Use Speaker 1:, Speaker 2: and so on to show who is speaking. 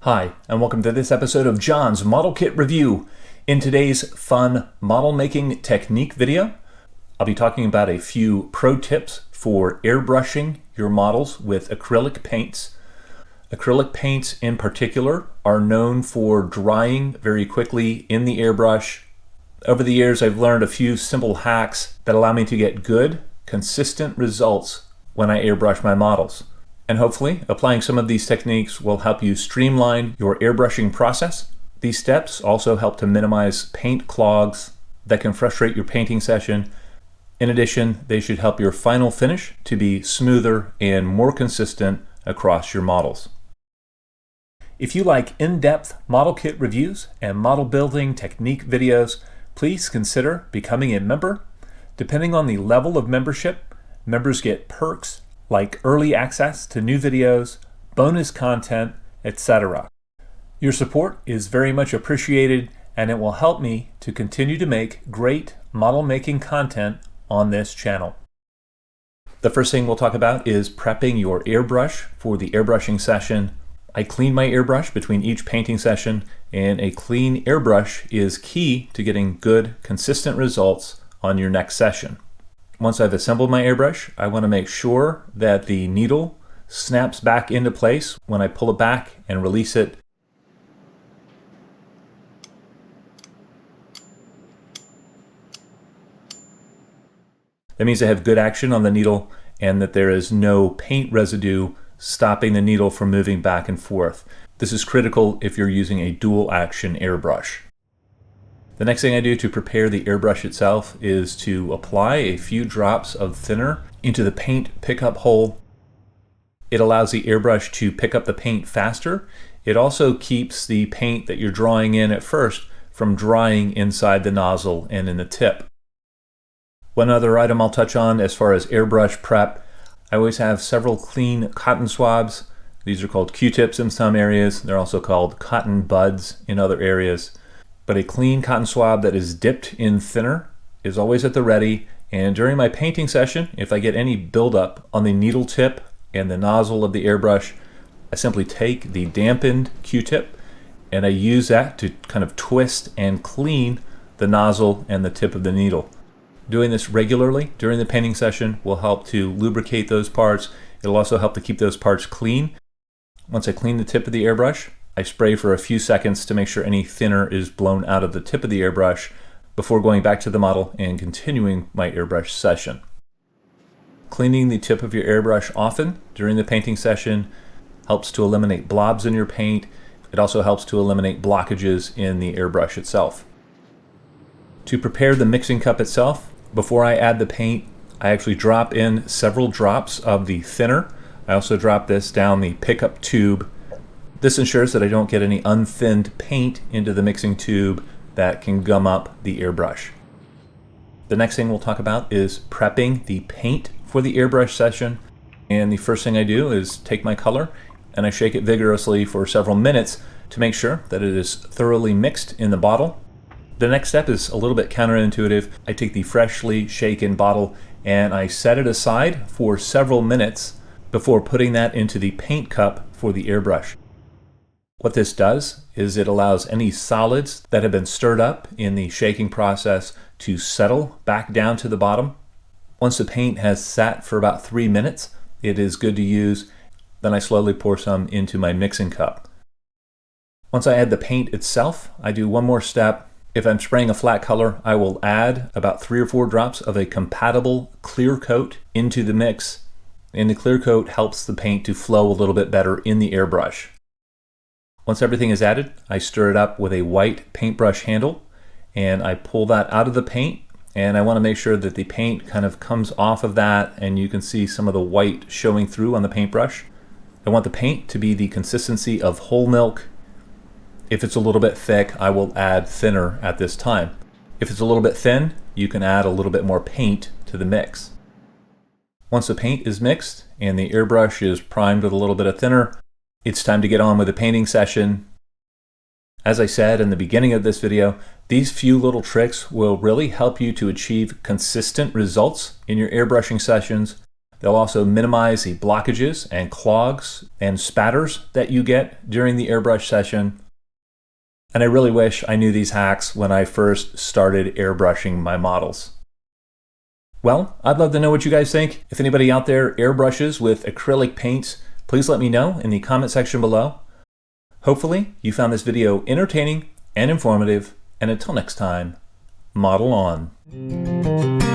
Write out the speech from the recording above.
Speaker 1: Hi, and welcome to this episode of John's Model Kit Review. In today's fun model making technique video, I'll be talking about a few pro tips for airbrushing your models with acrylic paints. Acrylic paints in particular are known for drying very quickly in the airbrush. Over the years, I've learned a few simple hacks that allow me to get good, consistent results when I airbrush my models. And hopefully, applying some of these techniques will help you streamline your airbrushing process. These steps also help to minimize paint clogs that can frustrate your painting session. In addition, they should help your final finish to be smoother and more consistent across your models. If you like in-depth model kit reviews and model building technique videos, please consider becoming a member. Depending on the level of membership, members get perks like early access to new videos, bonus content, etc. Your support is very much appreciated, and it will help me to continue to make great model making content on this channel. The first thing we'll talk about is prepping your airbrush for the airbrushing session. I clean my airbrush between each painting session, and a clean airbrush is key to getting good, consistent results on your next session. Once I've assembled my airbrush, I want to make sure that the needle snaps back into place when I pull it back and release it. That means I have good action on the needle and that there is no paint residue stopping the needle from moving back and forth. This is critical if you're using a dual action airbrush. The next thing I do to prepare the airbrush itself is to apply a few drops of thinner into the paint pickup hole. It allows the airbrush to pick up the paint faster. It also keeps the paint that you're drawing in at first from drying inside the nozzle and in the tip. One other item I'll touch on as far as airbrush prep, I always have several clean cotton swabs. These are called Q-tips in some areas. They're also called cotton buds in other areas. But a clean cotton swab that is dipped in thinner is always at the ready. And during my painting session, if I get any buildup on the needle tip and the nozzle of the airbrush, I simply take the dampened Q-tip and I use that to kind of twist and clean the nozzle and the tip of the needle. Doing this regularly during the painting session will help to lubricate those parts. It'll also help to keep those parts clean. Once I clean the tip of the airbrush, I spray for a few seconds to make sure any thinner is blown out of the tip of the airbrush before going back to the model and continuing my airbrush session. Cleaning the tip of your airbrush often during the painting session helps to eliminate blobs in your paint. It also helps to eliminate blockages in the airbrush itself. To prepare the mixing cup itself, before I add the paint, I actually drop in several drops of the thinner. I also drop this down the pickup tube. This ensures that I don't get any unthinned paint into the mixing tube that can gum up the airbrush. The next thing we'll talk about is prepping the paint for the airbrush session. And the first thing I do is take my color and I shake it vigorously for several minutes to make sure that it is thoroughly mixed in the bottle. The next step is a little bit counterintuitive. I take the freshly shaken bottle and I set it aside for several minutes before putting that into the paint cup for the airbrush. What this does is it allows any solids that have been stirred up in the shaking process to settle back down to the bottom. Once the paint has sat for about 3 minutes, it is good to use. Then I slowly pour some into my mixing cup. Once I add the paint itself, I do one more step. If I'm spraying a flat color, I will add about 3 or 4 drops of a compatible clear coat into the mix. And the clear coat helps the paint to flow a little bit better in the airbrush. Once everything is added, I stir it up with a white paintbrush handle and I pull that out of the paint, and I want to make sure that the paint kind of comes off of that and you can see some of the white showing through on the paintbrush. I want the paint to be the consistency of whole milk. If it's a little bit thick, I will add thinner at this time. If it's a little bit thin, you can add a little bit more paint to the mix. Once the paint is mixed and the airbrush is primed with a little bit of thinner, it's time to get on with the painting session. As I said in the beginning of this video, these few little tricks will really help you to achieve consistent results in your airbrushing sessions. They'll also minimize the blockages and clogs and spatters that you get during the airbrush session. And I really wish I knew these hacks when I first started airbrushing my models. Well, I'd love to know what you guys think. If anybody out there airbrushes with acrylic paints, please let me know in the comment section below. Hopefully, you found this video entertaining and informative, and until next time, model on.